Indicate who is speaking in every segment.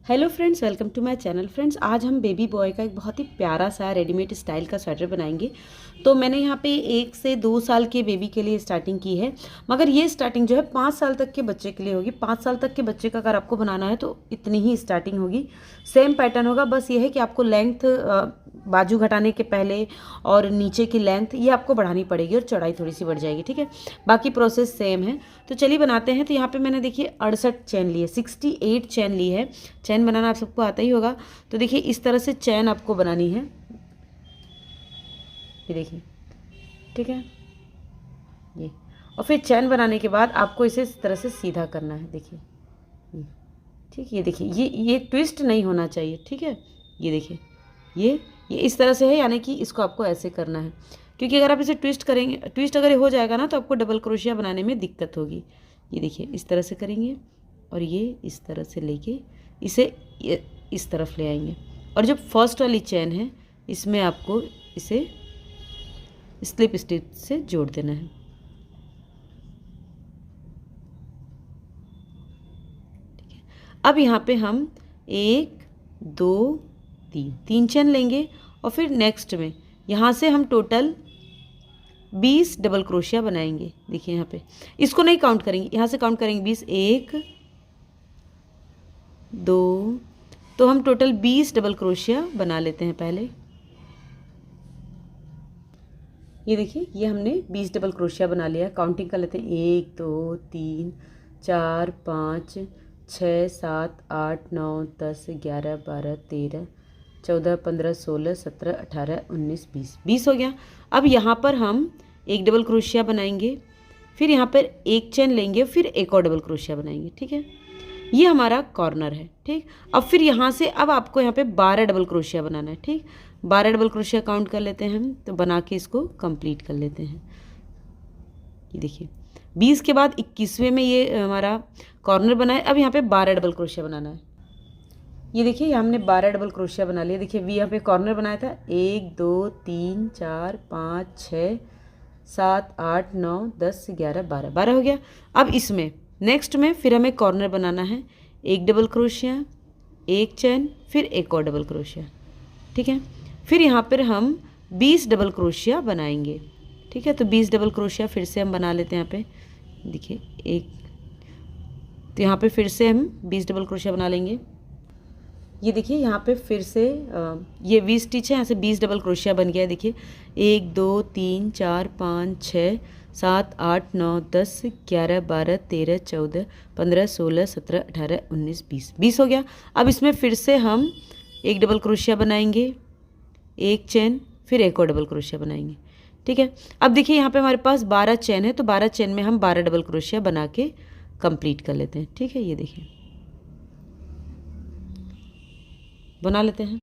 Speaker 1: Hello friends, welcome to my channel. Friends, आज हम baby boy का एक बहुत ही प्यारा सा रेडीमेड स्टाइल का स्वेटर बनाएंगे। तो मैंने यहाँ पे 1 से 2 साल के बेबी के लिए स्टार्टिंग की है, मगर ये स्टार्टिंग जो है 5 साल तक के बच्चे के लिए होगी। 5 साल तक के बच्चे का अगर आपको बनाना है तो इतनी ही स्टार्टिंग होगी। सेम पैटर्न होगा, बस ये है कि आपको लेंथ बाजू घटाने के पहले और नीचे की लेंथ ये आपको बढ़ानी पड़ेगी और चौड़ाई थोड़ी सी बढ़ जाएगी। ठीक है, बाकी प्रोसेस सेम है। तो चलिए बनाते हैं। तो यहाँ पे मैंने देखिए 68 चैन ली है, 68 चैन ली है। चैन बनाना आप सबको आता ही होगा। तो देखिए इस तरह से चैन आपको बनानी है, ये देखिए, ठीक है ये। और फिर चैन बनाने के बाद आपको इसे इस तरह से सीधा करना है, देखिए ये, ठीक। ये देखिए ये ट्विस्ट नहीं होना चाहिए, ठीक है। ये देखिए ये इस तरह से है, यानी कि इसको आपको ऐसे करना है, क्योंकि अगर आप इसे ट्विस्ट करेंगे, ट्विस्ट अगर हो जाएगा ना तो आपको डबल क्रोशिया बनाने में दिक्कत होगी। ये देखिए इस तरह से करेंगे और ये इस तरह से लेके इसे इस तरफ ले आएंगे। और जो फर्स्ट वाली चैन है इसमें आपको इसे स्लिप स्टिच से जोड़ देना है। ठीक है, अब यहाँ पे हम 1 2 3 चैन लेंगे और फिर नेक्स्ट में यहाँ से हम टोटल 20 डबल क्रोशिया बनाएंगे। देखिए यहाँ पे इसको नहीं काउंट करेंगे, यहाँ से काउंट करेंगे 20, 1 2, तो हम टोटल 20 डबल क्रोशिया बना लेते हैं पहले। ये देखिए ये हमने 20 डबल क्रोशिया बना लिया। काउंटिंग कर लेते हैं, 1 2 3 4 5 6 7 8 9 10 11 12 13 14 15 16 17 18 19 20 20 हो गया। अब यहाँ पर हम एक डबल क्रोशिया बनाएंगे, फिर यहाँ पर एक चैन लेंगे, फिर एक और डबल क्रोशिया बनाएंगे। ठीक है, ये हमारा कॉर्नर है। ठीक, अब फिर यहाँ से अब आपको यहाँ पे 12 डबल क्रोशिया बनाना है। ठीक, 12 डबल क्रोशिया काउंट कर लेते हैं हम, तो बना के इसको कंप्लीट कर लेते हैं। ये देखिए 20 के बाद 21वें में ये हमारा कॉर्नर बना है। अब यहाँ पे 12 डबल क्रोशिया बनाना है। ये देखिए हमने 12 डबल क्रोशिया बना लिया। देखिए वी यहाँ पे कॉर्नर बनाया था, 1 2 3 4 5 6 7 8 9 10 11 12 12 हो गया। अब इसमें नेक्स्ट में फिर हमें कॉर्नर बनाना है, एक डबल क्रोशिया, एक चैन, फिर एक और डबल क्रोशिया। ठीक है, फिर यहाँ पर हम 20 डबल क्रोशिया बनाएंगे। ठीक है, तो 20 डबल क्रोशिया फिर से हम बना लेते हैं। यहाँ पे देखिए एक, तो यहाँ पे फिर से हम 20 डबल क्रोशिया बना लेंगे। ये देखिए यहाँ पे फिर से ये 20 स्टिच है, यहाँ से 20 डबल क्रोशिया बन गया है। देखिए 1 2 3 4 5 6 7 8 9 10 11 12 13 14 15 16 17 18 19 20 20 हो गया। अब इसमें फिर से हम एक डबल क्रोशिया बनाएंगे, एक चैन, फिर एक और डबल क्रोशिया बनाएंगे। ठीक है, अब देखिए यहाँ पे हमारे पास 12 चैन है, तो 12 चैन में हम 12 डबल क्रोशिया बना के कंप्लीट कर लेते हैं। ठीक है, ये देखिए बना लेते हैं।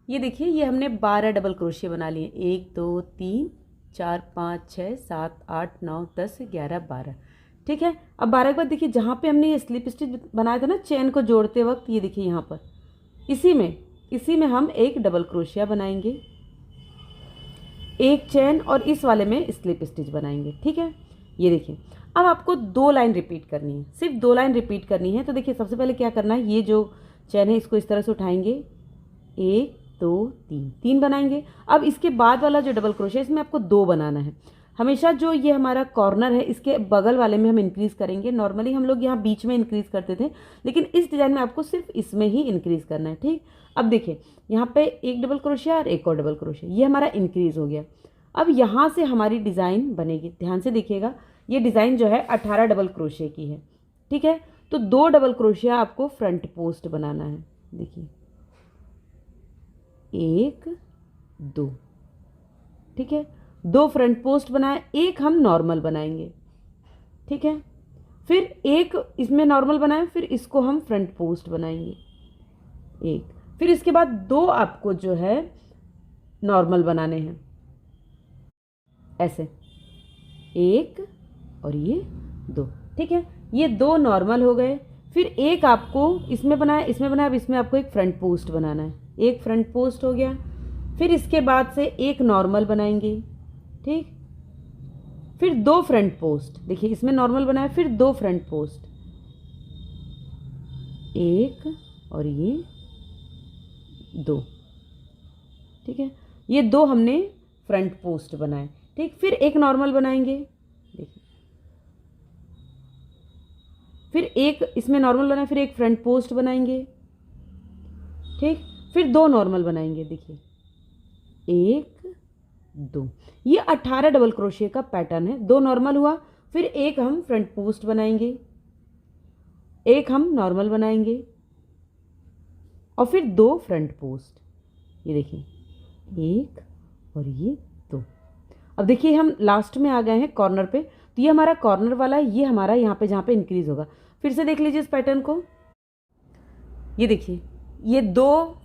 Speaker 1: ये देखिए ये हमने 12 डबल क्रोशिया बना लिए, 1 2 3 4 5 6 7 8 9 10 11 12। ठीक है, अब 12 के बाद देखिए जहाँ पे हमने ये स्लिप स्टिच बनाया था ना चैन को जोड़ते वक्त, ये देखिए यहाँ पर इसी में हम एक डबल क्रोशिया बनाएंगे, एक चैन, और इस वाले में स्लिप स्टिच बनाएंगे। ठीक है, ये देखिए अब आपको 2 लाइन रिपीट करनी है, सिर्फ 2 लाइन रिपीट करनी है। तो देखिए सबसे पहले क्या करना है, ये जो चैन है इसको इस तरह से उठाएंगे, 1 2 3 बनाएंगे। अब इसके बाद वाला जो डबल क्रोशिया इसमें आपको 2 बनाना है। हमेशा जो ये हमारा कॉर्नर है इसके बगल वाले में हम इंक्रीज करेंगे। नॉर्मली हम लोग यहाँ बीच में इंक्रीज करते थे, लेकिन इस डिज़ाइन में आपको सिर्फ इसमें ही इंक्रीज करना है। ठीक, अब देखिए यहाँ पे एक डबल क्रोशिया और एक और डबल क्रोशिया, ये हमारा इंक्रीज हो गया। अब यहाँ से हमारी डिज़ाइन बनेगी, ध्यान से देखिएगा। ये डिज़ाइन जो है 18 डबल क्रोशिया की है। ठीक है, तो 2 डबल क्रोशिया आपको फ्रंट पोस्ट बनाना है। देखिए 1 2, ठीक है, 2 फ्रंट पोस्ट बनाए, एक हम नॉर्मल बनाएंगे। ठीक है, फिर एक इसमें नॉर्मल बनाए, फिर इसको हम फ्रंट पोस्ट बनाएंगे एक, फिर इसके बाद 2 आपको जो है नॉर्मल बनाने हैं, ऐसे 1 और ये 2। ठीक है, ये 2 नॉर्मल हो गए। फिर एक आपको इसमें बनाया, अब इसमें आपको एक फ्रंट पोस्ट बनाना है, एक फ्रंट पोस्ट हो गया। फिर इसके बाद से एक नॉर्मल बनाएंगे। ठीक, फिर 2 फ्रंट पोस्ट, देखिए इसमें नॉर्मल बनाया, फिर 2 फ्रंट पोस्ट, 1 और ये 2। ठीक है, ये 2 हमने फ्रंट पोस्ट बनाए। ठीक, फिर एक नॉर्मल बनाएंगे, देखिए, फिर एक इसमें नॉर्मल बनाए, फिर एक फ्रंट पोस्ट बनाएंगे। ठीक, फिर 2 नॉर्मल बनाएंगे, देखिए 1 2। ये 18 डबल क्रोशिया का पैटर्न है। 2 नॉर्मल हुआ, फिर एक हम फ्रंट पोस्ट बनाएंगे, एक हम नॉर्मल बनाएंगे और फिर 2 फ्रंट पोस्ट। ये देखिए 1 और ये 2। अब देखिए हम लास्ट में आ गए हैं कॉर्नर पे, तो ये हमारा कॉर्नर वाला है, ये हमारा यहाँ पे जहाँ पे इंक्रीज होगा। फिर से देख लीजिए इस पैटर्न को, ये देखिए ये 2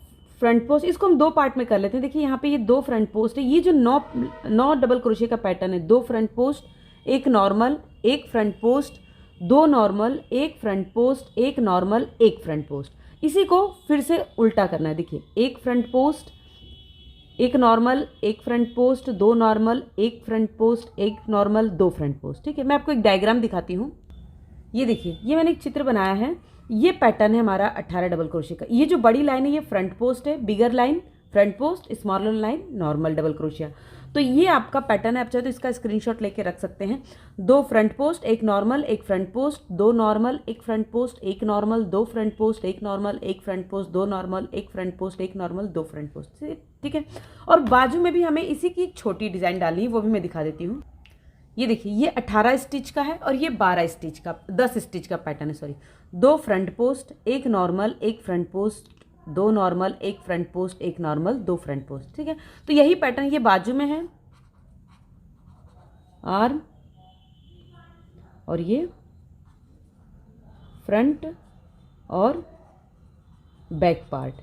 Speaker 1: फ्रंट पोस्ट, इसको हम 2 पार्ट में कर लेते हैं। देखिए यहाँ पे ये 2 फ्रंट पोस्ट है, ये जो 9 डबल क्रोशिया का पैटर्न है, 2 फ्रंट पोस्ट, एक नॉर्मल, एक फ्रंट पोस्ट, 2 नॉर्मल, एक फ्रंट पोस्ट, एक नॉर्मल, एक फ्रंट पोस्ट। इसी को फिर से उल्टा करना है। देखिए एक फ्रंट पोस्ट, एक नॉर्मल, एक फ्रंट पोस्ट, 2 नॉर्मल, एक फ्रंट पोस्ट, एक नॉर्मल, 2 फ्रंट पोस्ट। ठीक है, मैं आपको एक डायग्राम दिखाती हूँ। ये देखिए, ये मैंने एक चित्र बनाया है, ये पैटर्न है हमारा 18 डबल क्रोशिया का। ये जो बड़ी लाइन है ये फ्रंट पोस्ट है, bigger line front post, smaller line normal double crochet. तो ये आपका पैटर्न है, आप चाहे तो इसका स्क्रीनशॉट लेके रख सकते हैं। 2 फ्रंट पोस्ट, एक नॉर्मल, एक फ्रंट पोस्ट, 2 नॉर्मल, एक फ्रंट पोस्ट, एक नॉर्मल, 2 फ्रंट पोस्ट, एक नॉर्मल, एक फ्रंट पोस्ट, 2 नॉर्मल, एक फ्रंट पोस्ट, एक नॉर्मल, 2 फ्रंट पोस्ट। ठीक है, और बाजू में भी हमें इसी की एक छोटी डिजाइन डालनी है, वो भी मैं दिखा देती हूँ। ये देखिए ये 18 स्टिच का है और ये 12 स्टिच का, 10 स्टिच का पैटर्न है, सॉरी। 2 फ्रंट पोस्ट, एक नॉर्मल, एक फ्रंट पोस्ट, 2 नॉर्मल, एक फ्रंट पोस्ट, एक नॉर्मल, 2 फ्रंट पोस्ट। ठीक है, तो यही पैटर्न ये बाजू में है, आर्म, और ये फ्रंट और बैक पार्ट।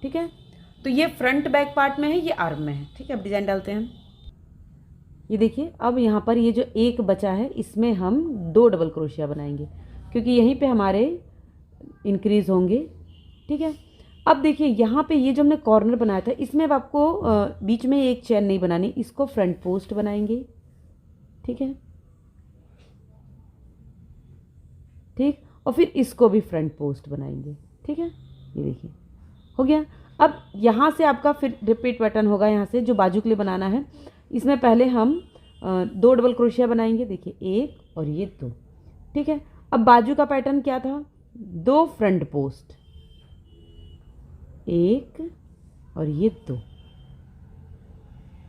Speaker 1: ठीक है, तो ये फ्रंट बैक पार्ट में है, ये आर्म में है। ठीक है, अब डिजाइन डालते हैं। ये देखिए अब यहाँ पर ये जो एक बचा है इसमें हम 2 डबल क्रोशिया बनाएंगे, क्योंकि यहीं पे हमारे इंक्रीज होंगे। ठीक है, अब देखिए यहाँ पे ये जो हमने कॉर्नर बनाया था, इसमें अब आपको बीच में एक चेन नहीं बनानी, इसको फ्रंट पोस्ट बनाएंगे। ठीक है, ठीक, और फिर इसको भी फ्रंट पोस्ट बनाएंगे। ठीक है, ये देखिए हो गया। अब यहाँ से आपका फिर रिपीट पैटर्न होगा, यहाँ से जो बाजू के लिए बनाना है, इसमें पहले हम 2 डबल क्रोशिया बनाएंगे। देखिए 1 और ये 2। ठीक है, अब बाजू का पैटर्न क्या था, 2 फ्रंट पोस्ट, 1 और ये 2।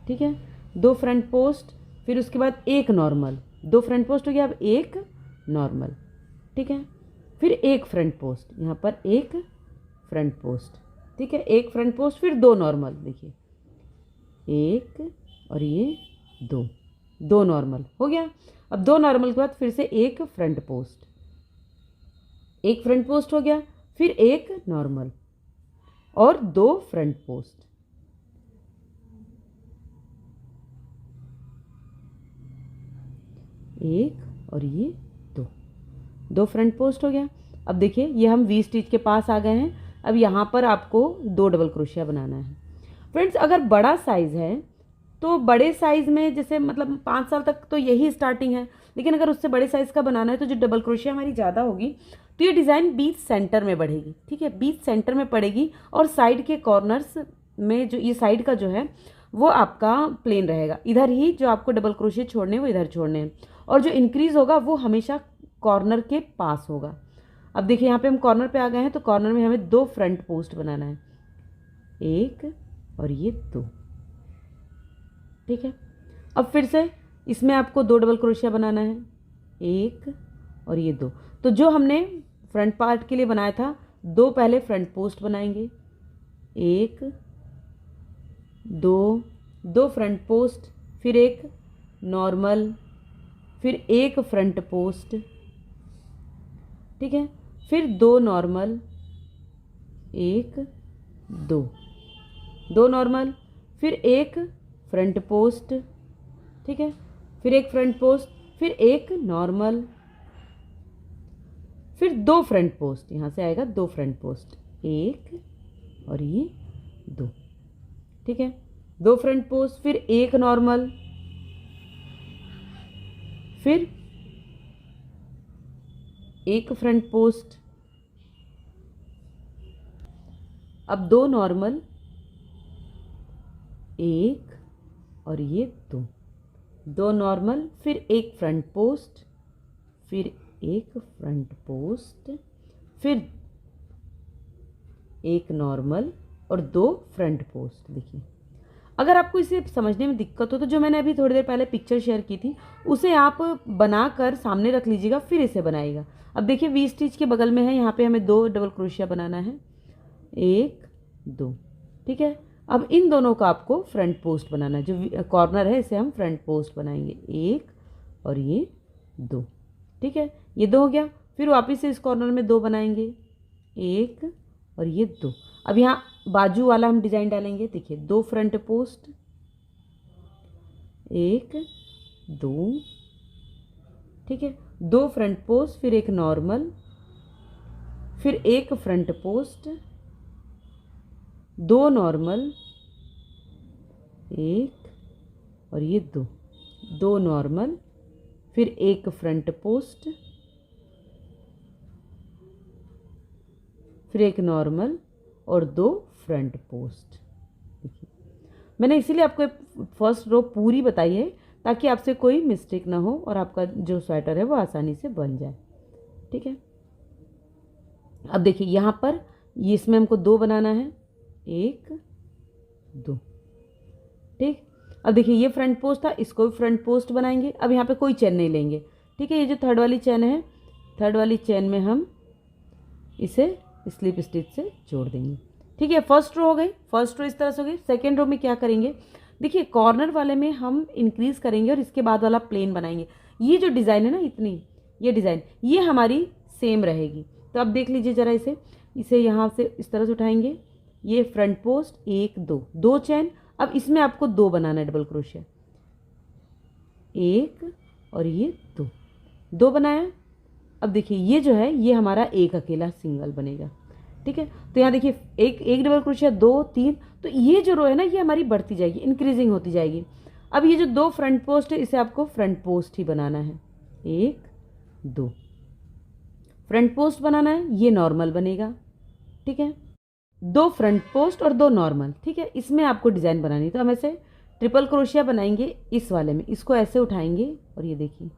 Speaker 1: ठीक है, 2 फ्रंट पोस्ट, फिर उसके बाद एक नॉर्मल, 2 फ्रंट पोस्ट हो गया, अब एक नॉर्मल। ठीक है, फिर एक फ्रंट पोस्ट, यहाँ पर एक फ्रंट पोस्ट। ठीक है, एक फ्रंट पोस्ट, फिर 2 नॉर्मल। देखिए 1 और ये 2 नॉर्मल हो गया। अब 2 नॉर्मल के बाद फिर से एक फ्रंट पोस्ट, एक फ्रंट पोस्ट हो गया, फिर एक नॉर्मल और 2 फ्रंट पोस्ट। एक और ये 2 फ्रंट पोस्ट हो गया। अब देखिए ये हम वी स्टिच के पास आ गए हैं। अब यहाँ पर आपको 2 डबल क्रोशिया बनाना है। फ्रेंड्स अगर बड़ा साइज़ है तो बड़े साइज़ में, जैसे मतलब 5 साल तक तो यही स्टार्टिंग है, लेकिन अगर उससे बड़े साइज़ का बनाना है तो जो डबल क्रोशिया हमारी ज़्यादा होगी तो ये डिज़ाइन बीच सेंटर में बढ़ेगी। ठीक है, बीच सेंटर में पड़ेगी और साइड के कॉर्नर्स में जो ये साइड का जो है वो आपका प्लेन रहेगा। इधर ही जो आपको डबल क्रोशिया छोड़ने हैं वो इधर छोड़ने हैं, और जो इंक्रीज़ होगा वो हमेशा कॉर्नर के पास होगा। अब देखिए यहाँ पे हम कॉर्नर पे आ गए हैं, तो कॉर्नर में हमें 2 फ्रंट पोस्ट बनाना है, 1 और ये 2। ठीक है, अब फिर से इसमें आपको 2 डबल क्रोशिया बनाना है, 1 और ये 2। तो जो हमने फ्रंट पार्ट के लिए बनाया था, 2 पहले फ्रंट पोस्ट बनाएंगे, 1 2 फ्रंट पोस्ट, फिर एक नॉर्मल, फिर एक फ्रंट पोस्ट। ठीक है, फिर 2 नॉर्मल, 1 2 नॉर्मल, फिर एक फ्रंट पोस्ट। ठीक है, फिर एक फ्रंट पोस्ट, फिर एक नॉर्मल, फिर 2 फ्रंट पोस्ट। यहाँ से आएगा 2 फ्रंट पोस्ट, 1 और ये 2। ठीक है, 2 फ्रंट पोस्ट, फिर एक नॉर्मल, फिर एक फ्रंट पोस्ट, अब दो नॉर्मल, एक और ये दो, दो नॉर्मल, फिर एक फ्रंट पोस्ट, फिर एक फ्रंट पोस्ट, फिर एक नॉर्मल और दो फ्रंट पोस्ट। देखिए, अगर आपको इसे समझने में दिक्कत हो तो जो मैंने अभी थोड़ी देर पहले पिक्चर शेयर की थी उसे आप बनाकर सामने रख लीजिएगा, फिर इसे बनाइएगा। अब देखिए वी स्टिच के बगल में है, यहाँ पे हमें दो डबल क्रोशिया बनाना है, एक दो, ठीक है। अब इन दोनों का आपको फ्रंट पोस्ट बनाना है, जो कॉर्नर है इसे हम फ्रंट पोस्ट बनाएंगे, एक और ये दो, ठीक है। ये दो हो गया, फिर वापस से इस कॉर्नर में दो बनाएंगे, एक और ये दो। अब यहाँ बाजू वाला हम डिजाइन डालेंगे। देखिए, दो फ्रंट पोस्ट, एक दो, ठीक है, दो फ्रंट पोस्ट, फिर एक नॉर्मल, फिर एक फ्रंट पोस्ट, दो नॉर्मल, एक और ये दो, दो नॉर्मल, फिर एक फ्रंट पोस्ट, फिर एक नॉर्मल और दो फ्रंट पोस्ट। देखिए, मैंने इसीलिए आपको फर्स्ट रो पूरी बताई है ताकि आपसे कोई मिस्टेक ना हो और आपका जो स्वेटर है वो आसानी से बन जाए, ठीक है। अब देखिए यहाँ पर ये इसमें हमको दो बनाना है, एक दो, ठीक। अब देखिए ये फ्रंट पोस्ट था, इसको भी फ्रंट पोस्ट बनाएंगे। अब यहाँ पे कोई चेन नहीं लेंगे, ठीक है। ये जो थर्ड वाली चेन है, थर्ड वाली चेन में हम इसे स्लिप स्टिच से जोड़ देंगे, ठीक है। फर्स्ट रो हो गई, फर्स्ट रो इस तरह से हो गई। सेकेंड रो में क्या करेंगे, देखिए कॉर्नर वाले में हम इंक्रीज करेंगे और इसके बाद वाला प्लेन बनाएंगे। ये जो डिज़ाइन है ना, इतनी ये डिज़ाइन ये हमारी सेम रहेगी। तो अब देख लीजिए ज़रा इसे, इसे यहाँ से इस तरह से उठाएंगे, ये फ्रंट पोस्ट, एक दो, दो चैन। अब इसमें आपको दो बनाना है डबल क्रोशिया, एक और ये दो, दो बनाया। अब देखिए ये जो है ये हमारा एक अकेला सिंगल बनेगा, ठीक है। तो यहाँ देखिए एक एक डबल क्रोशिया, दो तीन, तो ये जो रो है ना ये हमारी बढ़ती जाएगी, इंक्रीजिंग होती जाएगी। अब ये जो दो फ्रंट पोस्ट है इसे आपको फ्रंट पोस्ट ही बनाना है, एक दो फ्रंट पोस्ट बनाना है, ये नॉर्मल बनेगा, ठीक है। दो फ्रंट पोस्ट और दो नॉर्मल, ठीक है। इसमें आपको डिज़ाइन बनानी है तो हम ऐसे ट्रिपल क्रोशिया बनाएंगे इस वाले में, इसको ऐसे उठाएंगे और ये देखिए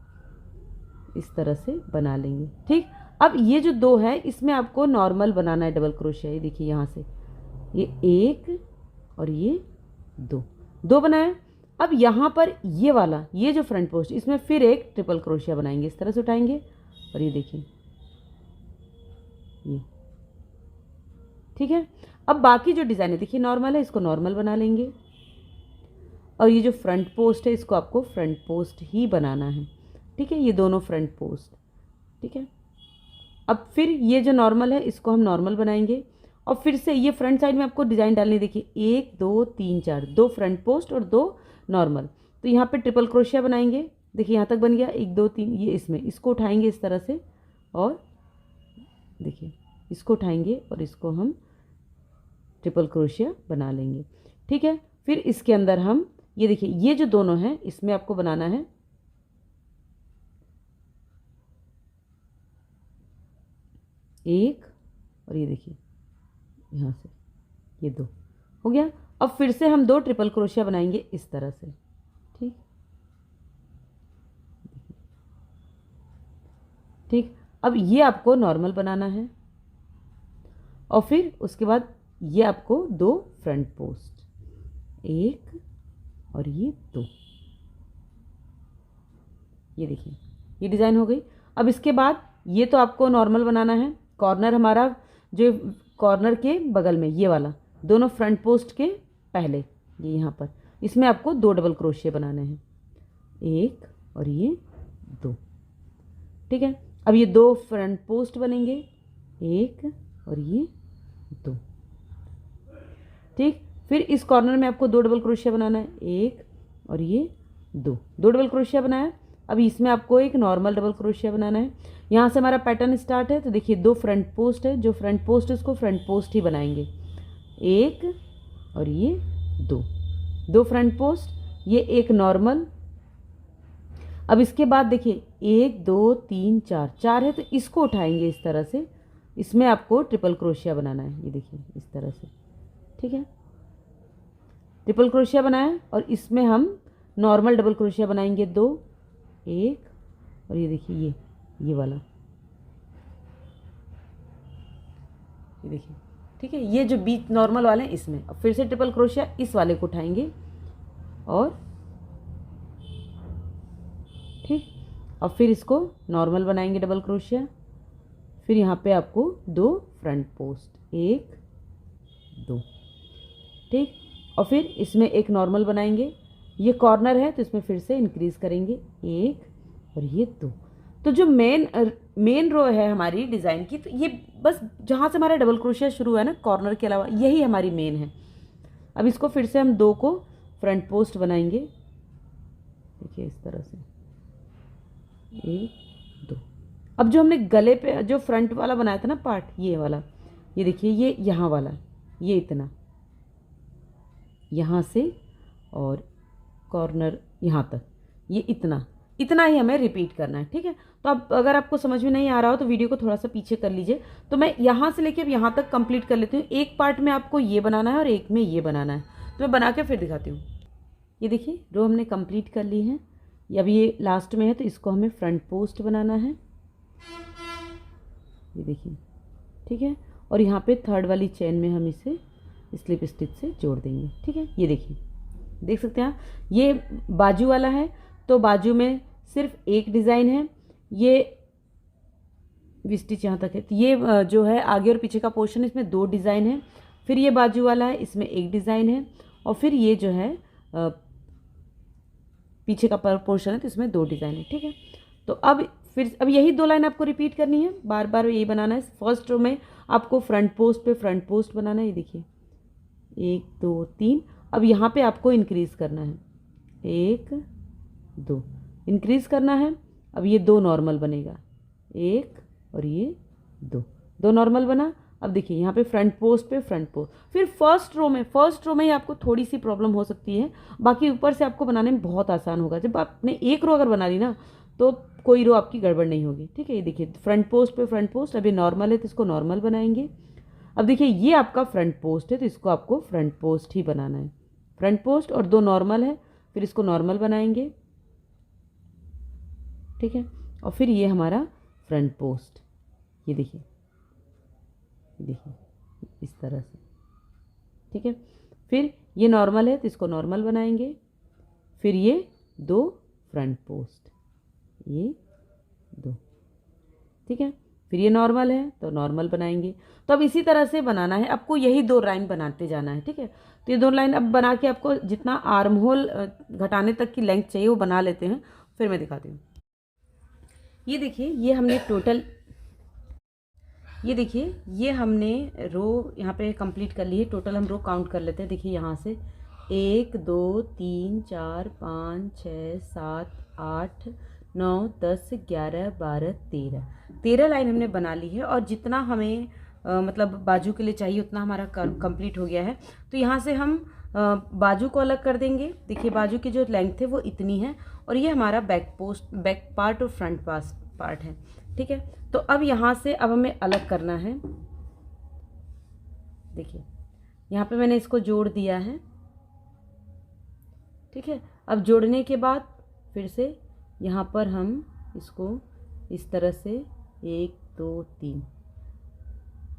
Speaker 1: इस तरह से बना लेंगे, ठीक। अब ये जो दो है इसमें आपको नॉर्मल बनाना है डबल क्रोशिया। ये देखिए यहाँ से ये एक और ये दो, दो बनाया। अब यहाँ पर ये वाला ये जो फ्रंट पोस्ट इसमें फिर एक ट्रिपल क्रोशिया बनाएंगे, इस तरह से उठाएंगे और ये देखिए ये, ठीक है। अब बाकी जो डिज़ाइन है देखिए नॉर्मल है, इसको नॉर्मल बना लेंगे और ये जो फ्रंट पोस्ट है इसको आपको फ्रंट पोस्ट ही बनाना है, ठीक है। ये दोनों फ्रंट पोस्ट, ठीक है। अब फिर ये जो नॉर्मल है इसको हम नॉर्मल बनाएंगे और फिर से ये फ्रंट साइड में आपको डिज़ाइन डालनी, देखिए एक दो तीन चार, दो फ्रंट पोस्ट और दो नॉर्मल। तो यहाँ पे ट्रिपल क्रोशिया बनाएंगे, देखिए यहाँ तक बन गया, एक दो तीन, ये इसमें इसको उठाएंगे इस तरह से और देखिए इसको उठाएंगे और इसको हम ट्रिपल क्रोशिया बना लेंगे, ठीक है। फिर इसके अंदर हम ये देखिए ये जो दोनों हैं इसमें आपको बनाना है एक और ये देखिए यहाँ से ये दो हो गया। अब फिर से हम दो ट्रिपल क्रोशिया बनाएंगे इस तरह से, ठीक ठीक। अब ये आपको नॉर्मल बनाना है और फिर उसके बाद ये आपको दो फ्रंट पोस्ट, एक और ये दो, ये देखिए ये डिज़ाइन हो गई। अब इसके बाद ये तो आपको नॉर्मल बनाना है, कॉर्नर हमारा जो कॉर्नर के बगल में ये वाला दोनों फ्रंट पोस्ट के पहले ये यहाँ पर इसमें आपको दो डबल क्रोशिया बनाने हैं, एक और ये दो, ठीक है। अब ये दो फ्रंट पोस्ट बनेंगे, एक और ये दो, ठीक। फिर इस कॉर्नर में आपको दो डबल क्रोशिया बनाना है, एक और ये दो, दो डबल क्रोशिया बनाया। अब इसमें आपको एक नॉर्मल डबल क्रोशिया बनाना है। यहाँ से हमारा पैटर्न स्टार्ट है, तो देखिए दो फ्रंट पोस्ट है, जो फ्रंट पोस्ट है उसको फ्रंट पोस्ट ही बनाएंगे, एक और ये दो, दो फ्रंट पोस्ट, ये एक नॉर्मल। अब इसके बाद देखिए एक दो तीन चार, चार है तो इसको उठाएंगे इस तरह से इसमें आपको ट्रिपल क्रोशिया बनाना है। ये देखिए इस तरह से, ठीक है, ट्रिपल क्रोशिया बनाया और इसमें हम नॉर्मल डबल क्रोशिया बनाएंगे 2, 1 और ये देखिए ये वाला, ये देखिए, ठीक है, ये जो बीच नॉर्मल वाले हैं इसमें। अब फिर से ट्रिपल क्रोशिया इस वाले को उठाएंगे और ठीक, अब फिर इसको नॉर्मल बनाएंगे डबल क्रोशिया, फिर यहाँ पे आपको 2 फ्रंट पोस्ट, 1 2, ठीक, और फिर इसमें एक नॉर्मल बनाएंगे। ये कॉर्नर है तो इसमें फिर से इंक्रीज करेंगे 1 और ये 2। तो जो मेन रो है हमारी डिज़ाइन की, तो ये बस जहाँ से हमारा डबल क्रोशिया शुरू है ना कॉर्नर के अलावा, यही हमारी मेन है। अब इसको फिर से हम 2 को फ्रंट पोस्ट बनाएंगे, देखिए इस तरह से 1 2। अब जो हमने गले पे जो फ्रंट वाला बनाया था ना पार्ट, ये वाला, ये देखिए ये यहाँ वाला, ये इतना यहाँ से और कॉर्नर यहाँ तक, ये इतना ही हमें रिपीट करना है, ठीक है। तो अब अगर आपको समझ में नहीं आ रहा हो तो वीडियो को थोड़ा सा पीछे कर लीजिए। तो मैं यहाँ से लेके अब यहाँ तक कंप्लीट कर लेती हूँ। एक पार्ट में आपको ये बनाना है और एक में ये बनाना है, तो मैं बना के फिर दिखाती हूँ। ये देखिए रो हमने कंप्लीट कर ली है, अब ये लास्ट में है तो इसको हमें फ्रंट पोस्ट बनाना है, ये देखिए, ठीक है, और यहाँ पे थर्ड वाली चेन में हम इसे स्लिप स्टिच से जोड़ देंगे, ठीक है। ये देखिए, देख सकते हैं आप, ये बाजू वाला है तो बाजू में सिर्फ एक डिज़ाइन है, ये स्टिच यहाँ तक है, तो ये जो है आगे और पीछे का पोर्शन, इसमें 2 डिज़ाइन है। फिर ये बाजू वाला है, इसमें एक डिज़ाइन है, और फिर ये जो है पीछे का पोर्शन है तो इसमें 2 डिज़ाइन है, ठीक है। तो अब यही 2 लाइन आपको रिपीट करनी है, बार बार यही बनाना है। फर्स्ट रो में आपको फ्रंट पोस्ट पे फ्रंट पोस्ट बनाना है, ये देखिए 1 2 3। अब यहाँ पे आपको इंक्रीज करना है, 1 2 इंक्रीज करना है। अब ये 2 नॉर्मल बनेगा, 1 और ये 2 नॉर्मल बना। अब देखिए यहाँ पे फ्रंट पोस्ट पे फ्रंट पोस्ट, फिर फर्स्ट रो में ही आपको थोड़ी सी प्रॉब्लम हो सकती है, बाकी ऊपर से आपको बनाने में बहुत आसान होगा। जब आपने एक रो अगर बना ली ना तो कोई रो आपकी गड़बड़ नहीं होगी, ठीक है। ये देखिए फ्रंट पोस्ट पे फ्रंट पोस्ट, अभी नॉर्मल है तो इसको नॉर्मल बनाएंगे। अब देखिए ये आपका फ्रंट पोस्ट है तो इसको आपको फ्रंट पोस्ट ही बनाना है, फ्रंट पोस्ट और 2 नॉर्मल है, फिर इसको नॉर्मल बनाएंगे, ठीक है, और फिर ये हमारा फ्रंट पोस्ट, ये देखिए इस तरह से, ठीक है। फिर ये नॉर्मल है तो इसको नॉर्मल बनाएंगे, फिर ये 2 फ्रंट पोस्ट, ये 2, ठीक है, फिर ये नॉर्मल है तो नॉर्मल बनाएंगे। तो अब इसी तरह से बनाना है आपको, यही 2 लाइन बनाते जाना है, ठीक है। तो ये 2 लाइन अब बना के आपको जितना आर्म होल घटाने तक की लेंथ चाहिए वो बना लेते हैं, फिर मैं दिखाती हूँ। ये देखिए ये हमने टोटल, ये देखिए ये हमने रो यहाँ पे कंप्लीट कर ली है। टोटल हम रो काउंट कर लेते हैं, देखिए यहाँ से 1 2 3 4 5 6 7 8 9 10 11 12 13 लाइन हमने बना ली है। और जितना हमें मतलब बाजू के लिए चाहिए उतना हमारा कंप्लीट हो गया है। तो यहाँ से हम बाजू को अलग कर देंगे। देखिए बाजू की जो लेंथ है वो इतनी है, और ये हमारा बैक पार्ट और फ्रंट पार्ट है, ठीक है। तो अब यहाँ से अब हमें अलग करना है। देखिए यहाँ पे मैंने इसको जोड़ दिया है, ठीक है। अब जोड़ने के बाद फिर से यहाँ पर हम इसको इस तरह से 1 2 3,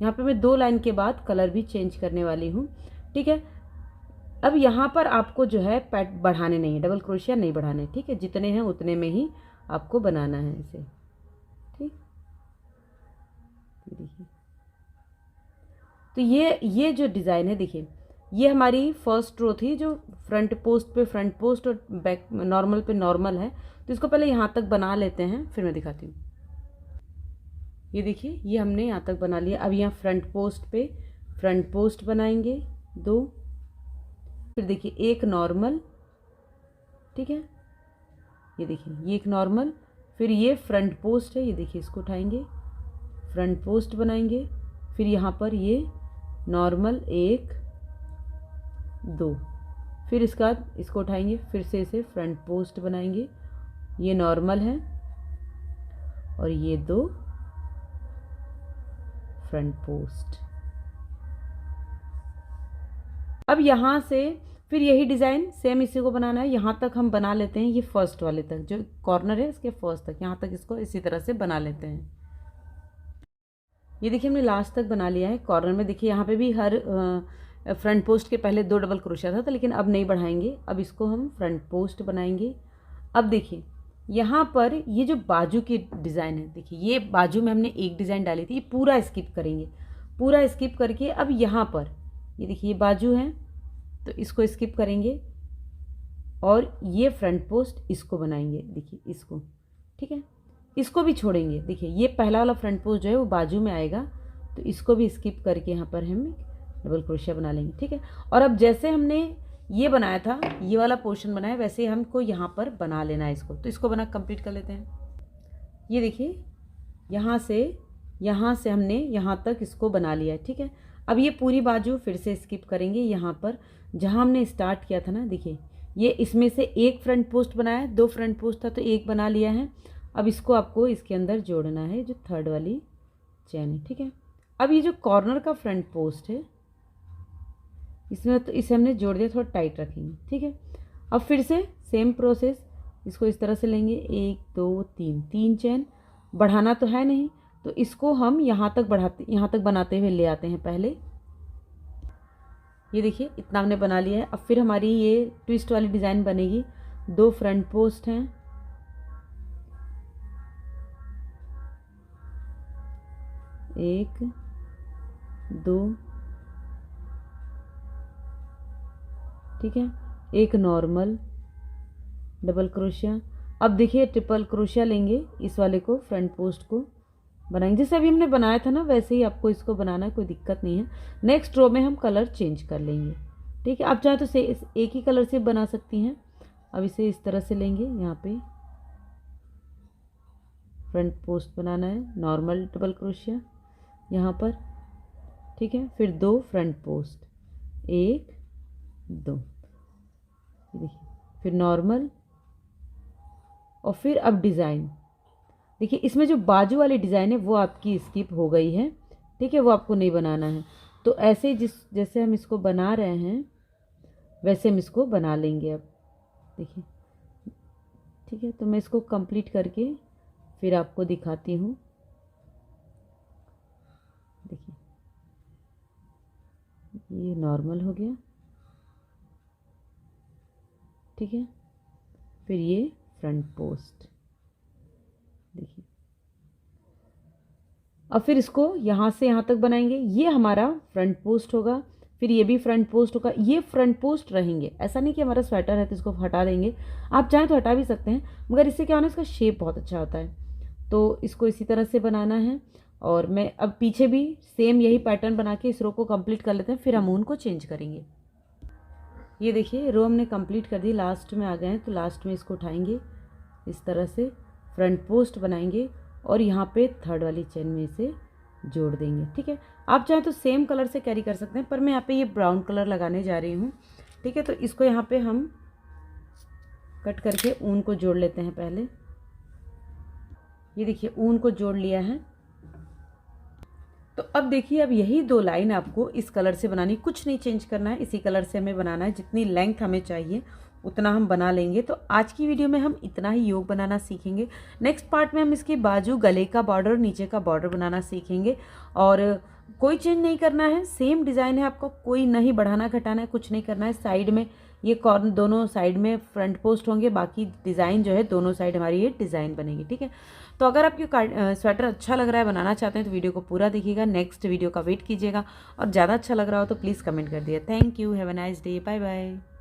Speaker 1: यहाँ पे मैं 2 लाइन के बाद कलर भी चेंज करने वाली हूँ, ठीक है। अब यहाँ पर आपको जो है पैट बढ़ाने नहीं है, डबल क्रोशिया नहीं बढ़ाने, ठीक है। जितने हैं उतने में ही आपको बनाना है इसे, ठीक। देखिए तो ये जो डिज़ाइन है, देखिए ये हमारी फर्स्ट रो थी जो फ्रंट पोस्ट पे फ्रंट पोस्ट और बैक नॉर्मल पे नॉर्मल है। तो इसको पहले यहाँ तक बना लेते हैं, फिर मैं दिखाती हूँ। ये देखिए ये हमने यहाँ तक बना लिया। अब यहाँ फ्रंट पोस्ट पे फ्रंट पोस्ट बनाएंगे 2, फिर देखिए एक नॉर्मल, ठीक है। ये देखिए ये एक नॉर्मल, फिर ये फ्रंट पोस्ट है, ये देखिए इसको उठाएंगे फ्रंट पोस्ट बनाएंगे, फिर यहाँ पर ये नॉर्मल 1 2, फिर इसके बाद इसको उठाएंगे फिर से इसे फ्रंट पोस्ट बनाएंगे, ये नॉर्मल है और ये 2 फ्रंट पोस्ट। अब यहाँ से फिर यही डिज़ाइन सेम इसी को बनाना है, यहाँ तक हम बना लेते हैं, ये फर्स्ट वाले तक जो कॉर्नर है इसके फर्स्ट तक, यहाँ तक इसको इसी तरह से बना लेते हैं। ये देखिए हमने लास्ट तक बना लिया है। कॉर्नर में देखिए यहाँ पे भी हर फ्रंट पोस्ट के पहले 2 डबल क्रोशिया था, लेकिन अब नहीं बढ़ाएंगे, अब इसको हम फ्रंट पोस्ट बनाएंगे। अब देखिए यहाँ पर ये जो बाजू की डिज़ाइन है, देखिए ये बाजू में हमने एक डिज़ाइन डाली थी, ये पूरा स्किप करेंगे, पूरा स्किप करके अब यहाँ पर ये देखिए ये बाजू है तो इसको स्किप करेंगे और ये फ्रंट पोस्ट इसको बनाएंगे, देखिए इसको, ठीक है, इसको भी छोड़ेंगे। देखिए ये पहला वाला फ्रंट पोस्ट जो है वो बाजू में आएगा, तो इसको भी स्किप करके यहाँ पर हम डबल क्रोशिया बना लेंगे, ठीक है। और अब जैसे हमने ये बनाया था, ये वाला पोर्शन बनाया, वैसे हमको यहाँ पर बना लेना है इसको, तो इसको बना कंप्लीट कर लेते हैं। ये देखिए यहाँ से हमने यहाँ तक इसको बना लिया है, ठीक है। अब ये पूरी बाजू फिर से स्किप करेंगे, यहाँ पर जहाँ हमने स्टार्ट किया था ना, देखिए ये इसमें से एक फ्रंट पोस्ट बनाया, 2 फ्रंट पोस्ट था तो एक बना लिया है। अब इसको आपको इसके अंदर जोड़ना है, जो थर्ड वाली चैन है, ठीक है। अब ये जो कॉर्नर का फ्रंट पोस्ट है इसमें तो इसे हमने जोड़ दिया, थोड़ा टाइट रखेंगे, ठीक है। अब फिर से सेम प्रोसेस, इसको इस तरह से लेंगे, 1 2 3 चैन, बढ़ाना तो है नहीं तो इसको हम यहाँ तक बनाते हुए ले आते हैं पहले। ये देखिए इतना हमने बना लिया है। अब फिर हमारी ये ट्विस्ट वाली डिज़ाइन बनेगी, 2 फ्रंट पोस्ट हैं, 1 2, ठीक है, एक नॉर्मल डबल क्रोशिया। अब देखिए ट्रिपल क्रोशिया लेंगे, इस वाले को फ्रंट पोस्ट को बनाएंगे, जैसे अभी हमने बनाया था ना वैसे ही आपको इसको बनाना है, कोई दिक्कत नहीं है। नेक्स्ट रो में हम कलर चेंज कर लेंगे, ठीक है। आप चाहे तो से एक ही कलर से बना सकती हैं। अब इसे इस तरह से लेंगे, यहाँ पे फ्रंट पोस्ट बनाना है, नॉर्मल डबल क्रोशिया यहाँ पर, ठीक है। फिर 2 फ्रंट पोस्ट, 1 2, देखिए फिर नॉर्मल, और फिर अब डिज़ाइन देखिए, इसमें जो बाजू वाली डिज़ाइन है वो आपकी स्किप हो गई है, ठीक है, वो आपको नहीं बनाना है। तो ऐसे जैसे हम इसको बना रहे हैं वैसे हम इसको बना लेंगे। अब देखिए, ठीक है, तो मैं इसको कंप्लीट करके फिर आपको दिखाती हूँ। देखिए ये नॉर्मल हो गया, ठीक है। फिर ये फ्रंट पोस्ट, देखिए। अब फिर इसको यहाँ से यहाँ तक बनाएंगे, ये हमारा फ्रंट पोस्ट होगा, फिर ये भी फ्रंट पोस्ट होगा, ये फ्रंट पोस्ट रहेंगे। ऐसा नहीं कि हमारा स्वेटर है तो इसको हटा देंगे, आप चाहें तो हटा भी सकते हैं, मगर इससे क्या होना है, इसका शेप बहुत अच्छा होता है। तो इसको इसी तरह से बनाना है। और मैं अब पीछे भी सेम यही पैटर्न बना के इस रो को कंप्लीट कर लेते हैं, फिर हम उनको चेंज करेंगे। ये देखिए रो हमने कंप्लीट कर दी, लास्ट में आ गए हैं, तो लास्ट में इसको उठाएंगे, इस तरह से फ्रंट पोस्ट बनाएंगे और यहाँ पे थर्ड वाली चेन में इसे जोड़ देंगे, ठीक है। आप चाहें तो सेम कलर से कैरी कर सकते हैं, पर मैं यहाँ पे ये ब्राउन कलर लगाने जा रही हूँ, ठीक है। तो इसको यहाँ पे हम कट करके ऊन को जोड़ लेते हैं पहले। ये देखिए ऊन को जोड़ लिया है। तो अब देखिए, अब यही 2 लाइन आपको इस कलर से बनानी, कुछ नहीं चेंज करना है, इसी कलर से हमें बनाना है, जितनी लेंथ हमें चाहिए उतना हम बना लेंगे। तो आज की वीडियो में हम इतना ही योग बनाना सीखेंगे। नेक्स्ट पार्ट में हम इसके बाजू, गले का बॉर्डर, नीचे का बॉर्डर बनाना सीखेंगे। और कोई चेंज नहीं करना है, सेम डिज़ाइन है, आपको कोई नहीं बढ़ाना घटाना है, कुछ नहीं करना है। साइड में ये कॉर्नर, दोनों साइड में फ्रंट पोस्ट होंगे, बाकी डिज़ाइन जो है दोनों साइड हमारी ये डिज़ाइन बनेगी, ठीक है। तो अगर आपको स्वेटर अच्छा लग रहा है, बनाना चाहते हैं, तो वीडियो को पूरा देखिएगा, नेक्स्ट वीडियो का वेट कीजिएगा। और ज़्यादा अच्छा लग रहा हो तो प्लीज़ कमेंट कर दिए। Thank you, have a nice day, bye bye.